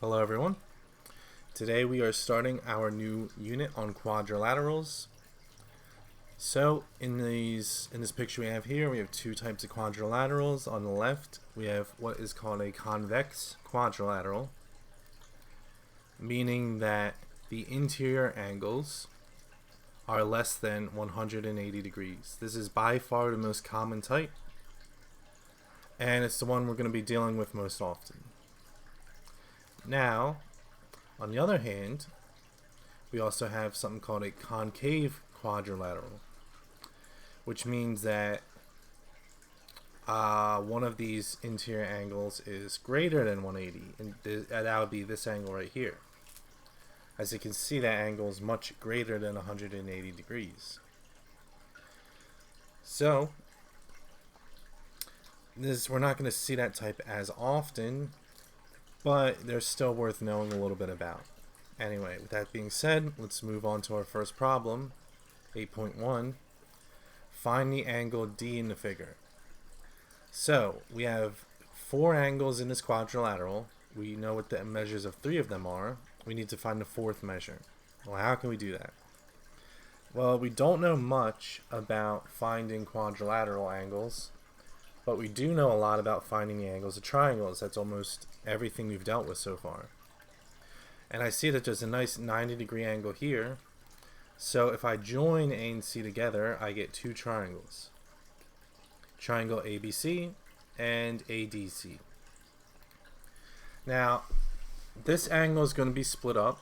Hello everyone. Today we are starting our new unit on quadrilaterals. So in this picture we have here, we have two types of quadrilaterals. On the left we have what is called a convex quadrilateral, meaning that the interior angles are less than 180 degrees. This is by far the most common type, and it's the one we're going to be dealing with most often. Now, on the other hand, we also have something called a concave quadrilateral, which means that one of these interior angles is greater than 180, and that would be this angle right here. As you can see, that angle is much greater than 180 degrees. So, we're not going to see that type as often, but they're still worth knowing a little bit about. Anyway, with that being said, let's move on to our first problem, 8.1. Find the angle D in the figure. So, we have four angles in this quadrilateral. We know what the measures of three of them are. We need to find the fourth measure. Well, how can we do that? Well, we don't know much about finding quadrilateral angles, but we do know a lot about finding the angles of triangles. That's almost everything we've dealt with so far. And I see that there's a nice 90-degree angle here. So if I join A and C together, I get two triangles. Triangle ABC and ADC. Now, this angle is going to be split up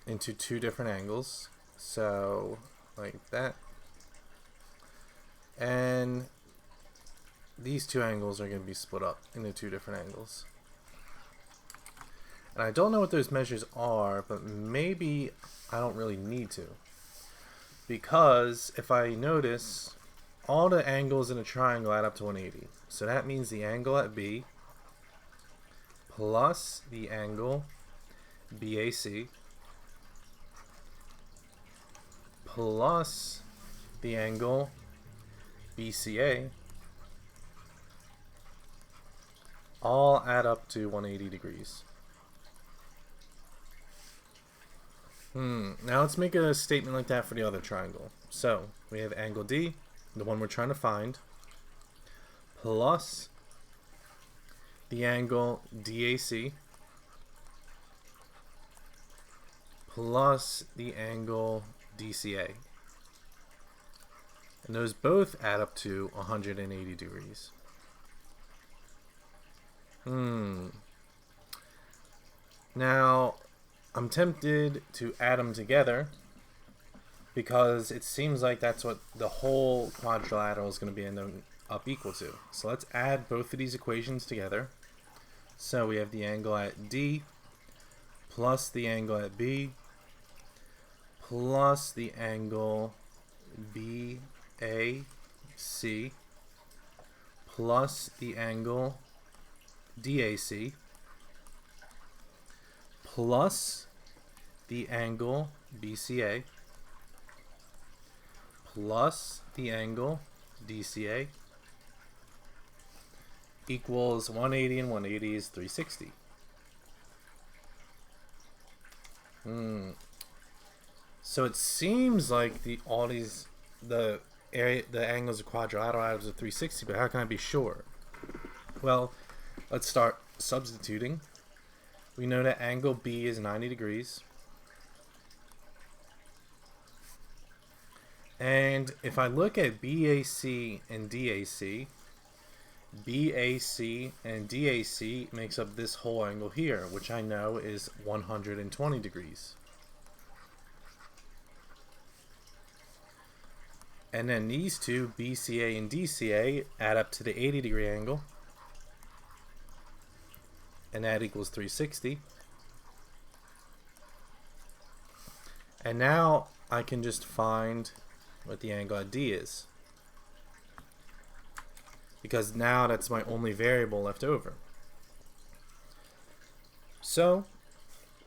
into two different angles. So, like that. And these two angles are going to be split up into two different angles. And I don't know what those measures are, but maybe I don't really need to. Because if I notice, all the angles in a triangle add up to 180. So that means the angle at B plus the angle BAC plus the angle BCA all add up to 180 degrees. Now let's make a statement like that for the other triangle. So we have angle D, the one we're trying to find, plus the angle DAC plus the angle DCA. And those both add up to 180 degrees. Now, I'm tempted to add them together because it seems like that's what the whole quadrilateral is going to be ending up equal to. So let's add both of these equations together. So we have the angle at D plus the angle at B plus the angle BAC plus the angle DAC plus the angle BCA plus the angle DCA equals 180, and 180 is 360. So it seems like the angles of quadrilateral add up to 360, but how can I be sure? Well, let's start substituting. We know that angle B is 90 degrees. And if I look at BAC and DAC, BAC and DAC makes up this whole angle here, which I know is 120 degrees. And then these two, BCA and DCA, add up to the 80-degree angle. And that equals 360. And now I can just find what the angle at D is, because now that's my only variable left over. So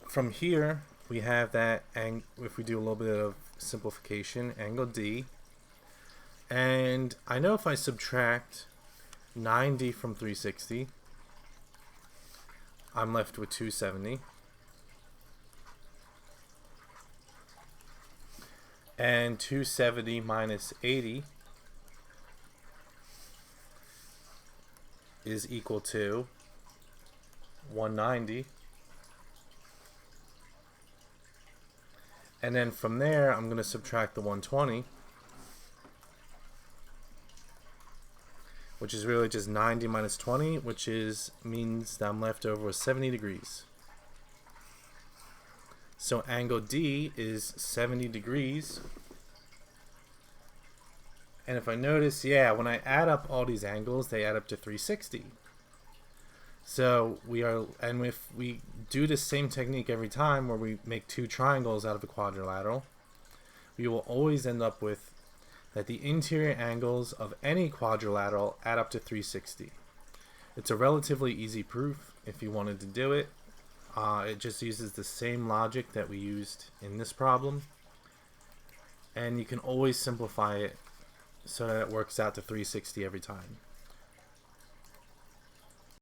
from here we have that if we do a little bit of simplification, angle D, and I know if I subtract 90 from 360, I'm left with 270. And 270 minus 80 is equal to 190. And then from there, I'm going to subtract the 120, which is really just 90 minus 20, which means that I'm left over with 70 degrees. So angle D is 70 degrees. And if I notice, yeah, when I add up all these angles, they add up to 360. So if we do the same technique every time where we make two triangles out of a quadrilateral, we will always end up with that the interior angles of any quadrilateral add up to 360. It's a relatively easy proof if you wanted to do it. It just uses the same logic that we used in this problem. And you can always simplify it so that it works out to 360 every time.